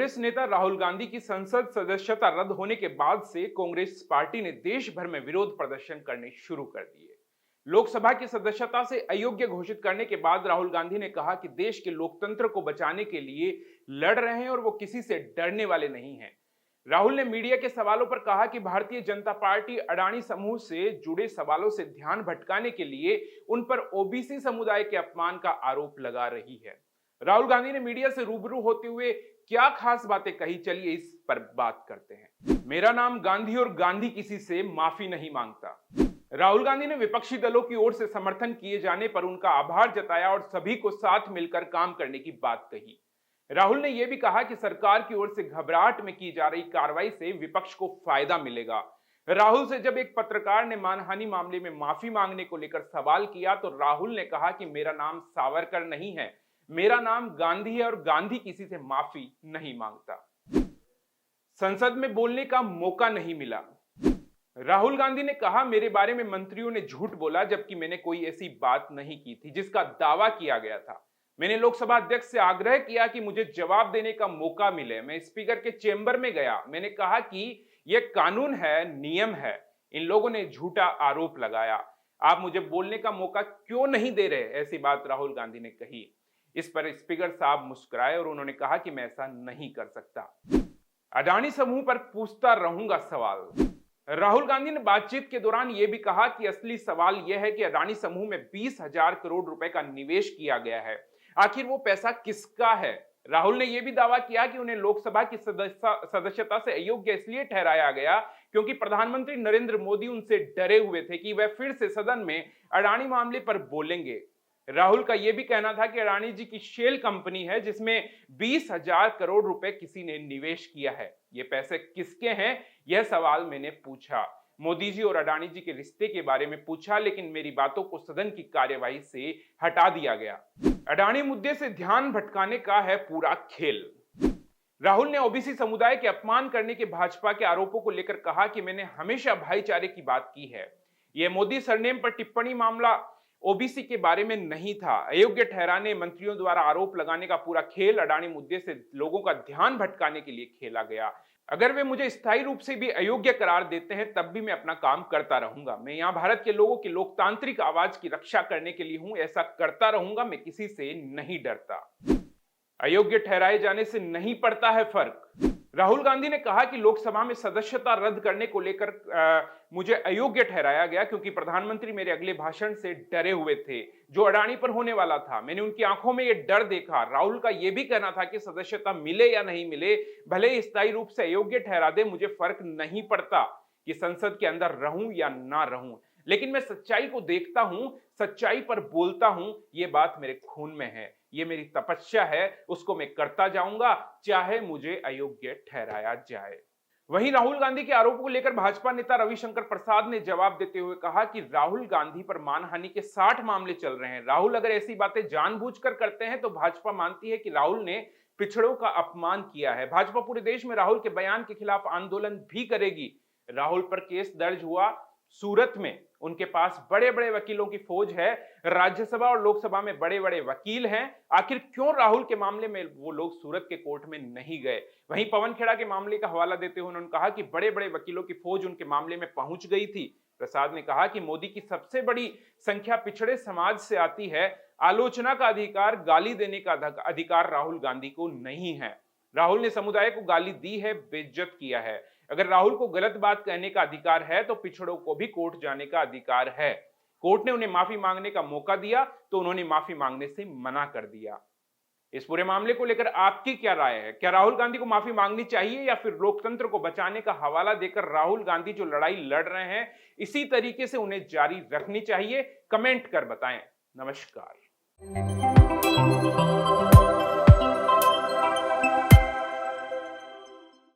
कांग्रेस नेता राहुल गांधी की संसद सदस्यता रद्द होने के बाद से कांग्रेस पार्टी ने देश भर में विरोध प्रदर्शन करने शुरू कर दिए। लोकसभा की सदस्यता से अयोग्य घोषित करने के बाद राहुल गांधी ने कहा कि देश के लोकतंत्र को बचाने के लिए लड़ रहे हैं और वो किसी से डरने वाले नहीं हैं। राहुल ने मीडिया के सवालों पर कहा कि भारतीय जनता पार्टी अडानी समूह से जुड़े सवालों से ध्यान भटकाने के लिए उन पर ओबीसी समुदाय के अपमान का आरोप लगा रही है। राहुल गांधी ने मीडिया से रूबरू होते हुए क्या खास बातें कही, चलिए इस पर बात करते हैं। मेरा नाम गांधी और गांधी किसी से माफी नहीं मांगता। राहुल गांधी ने विपक्षी दलों की ओर से समर्थन किए जाने पर उनका आभार जताया और सभी को साथ मिलकर काम करने की बात कही। राहुल ने यह भी कहा कि सरकार की ओर से घबराहट में की जा रही कार्रवाई से विपक्ष को फायदा मिलेगा। राहुल से जब एक पत्रकार ने मानहानि मामले में माफी मांगने को लेकर सवाल किया तो राहुल ने कहा कि मेरा नाम सावरकर नहीं है, मेरा नाम गांधी है और गांधी किसी से माफी नहीं मांगता। संसद में बोलने का मौका नहीं मिला। राहुल गांधी ने कहा, मेरे बारे में मंत्रियों ने झूठ बोला जबकि मैंने कोई ऐसी बात नहीं की थी जिसका दावा किया गया था। मैंने लोकसभा अध्यक्ष से आग्रह किया कि मुझे जवाब देने का मौका मिले। मैं स्पीकर के चेंबर में गया, मैंने कहा कि यह कानून है, नियम है। इन लोगों ने झूठा आरोप लगाया। आप मुझे बोलने का मौका क्यों नहीं दे रहे? ऐसी बात राहुल गांधी ने कही। इस पर स्पीकर साहब मुस्कुराए और उन्होंने कहा कि मैं ऐसा नहीं कर सकता। अडानी समूह पर पूछता रहूंगा सवाल। राहुल गांधी ने बातचीत के दौरान यह भी कहा कि असली सवाल यह है कि अडानी समूह में 20,000 करोड़ रुपए का निवेश किया गया है, आखिर वो पैसा किसका है? राहुल ने यह भी दावा किया कि उन्हें लोकसभा की सदस्यता से अयोग्य इसलिए ठहराया गया क्योंकि प्रधानमंत्री नरेंद्र मोदी उनसे डरे हुए थे कि वह फिर से सदन में अडानी मामले पर बोलेंगे। राहुल का यह भी कहना था कि अडानी जी की शेल कंपनी है जिसमें 20,000 करोड़ रुपए किसी ने निवेश किया है। ये पैसे किसके हैं, यह सवाल मैंने पूछा। मोदी जी और अडानी जी के रिश्ते के बारे में पूछा, लेकिन मेरी बातों को सदन की कार्यवाही से हटा दिया गया। अडानी मुद्दे से ध्यान भटकाने का है पूरा खेल। राहुल ने ओबीसी समुदाय के अपमान करने के भाजपा के आरोपों को लेकर कहा कि मैंने हमेशा भाईचारे की बात की है। यह मोदी सरनेम पर टिप्पणी मामला ओबीसी के बारे में नहीं था। अयोग्य ठहराने, मंत्रियों द्वारा आरोप लगाने का पूरा खेल अडानी मुद्दे से लोगों का ध्यान भटकाने के लिए खेला गया। अगर वे मुझे स्थायी रूप से भी अयोग्य करार देते हैं तब भी मैं अपना काम करता रहूंगा। मैं यहां भारत के लोगों की लोकतांत्रिक आवाज की रक्षा करने के लिए हूं, ऐसा करता रहूंगा। मैं किसी से नहीं डरता। अयोग्य ठहराए जाने से नहीं पड़ता है फर्क। राहुल गांधी ने कहा कि लोकसभा में सदस्यता रद्द करने को लेकर मुझे अयोग्य ठहराया गया क्योंकि प्रधानमंत्री मेरे अगले भाषण से डरे हुए थे जो अडानी पर होने वाला था। मैंने उनकी आंखों में यह डर देखा। राहुल का यह भी कहना था कि सदस्यता मिले या नहीं मिले, भले ही स्थायी रूप से अयोग्य ठहरा दे, मुझे फर्क नहीं पड़ता कि संसद के अंदर रहूं या ना रहूं, लेकिन मैं सच्चाई को देखता हूं, सच्चाई पर बोलता हूं। यह बात मेरे खून में है, ये मेरी तपस्या है, उसको मैं करता जाऊंगा चाहे मुझे अयोग्य ठहराया जाए। वहीं राहुल गांधी के आरोपों को लेकर भाजपा नेता रविशंकर प्रसाद ने जवाब देते हुए कहा कि राहुल गांधी पर मानहानि के 60 मामले चल रहे हैं। राहुल अगर ऐसी बातें जानबूझकर करते हैं तो भाजपा मानती है कि राहुल ने पिछड़ों का अपमान किया है। भाजपा पूरे देश में राहुल के बयान के खिलाफ आंदोलन भी करेगी। राहुल पर केस दर्ज हुआ सूरत में, उनके पास बड़े बड़े वकीलों की फौज है, राज्यसभा और लोकसभा में बड़े बड़े वकील हैं। आखिर क्यों राहुल के मामले में वो लोग सूरत के कोर्ट में नहीं गए? वहीं पवन खेड़ा के मामले का हवाला देते हुए उन्होंने कहा कि बड़े बड़े वकीलों की फौज उनके मामले में पहुंच गई थी। प्रसाद ने कहा कि मोदी की सबसे बड़ी संख्या पिछड़े समाज से आती है। आलोचना का अधिकार, गाली देने का अधिकार राहुल गांधी को नहीं है। राहुल ने समुदाय को गाली दी है, बेइज्जत किया है। अगर राहुल को गलत बात कहने का अधिकार है तो पिछड़ों को भी कोर्ट जाने का अधिकार है। कोर्ट ने उन्हें माफी मांगने का मौका दिया तो उन्होंने माफी मांगने से मना कर दिया। इस पूरे मामले को लेकर आपकी क्या राय है? क्या राहुल गांधी को माफी मांगनी चाहिए या फिर लोकतंत्र को बचाने का हवाला देकर राहुल गांधी जो लड़ाई लड़ रहे हैं इसी तरीके से उन्हें जारी रखनी चाहिए? कमेंट कर बताएं। नमस्कार।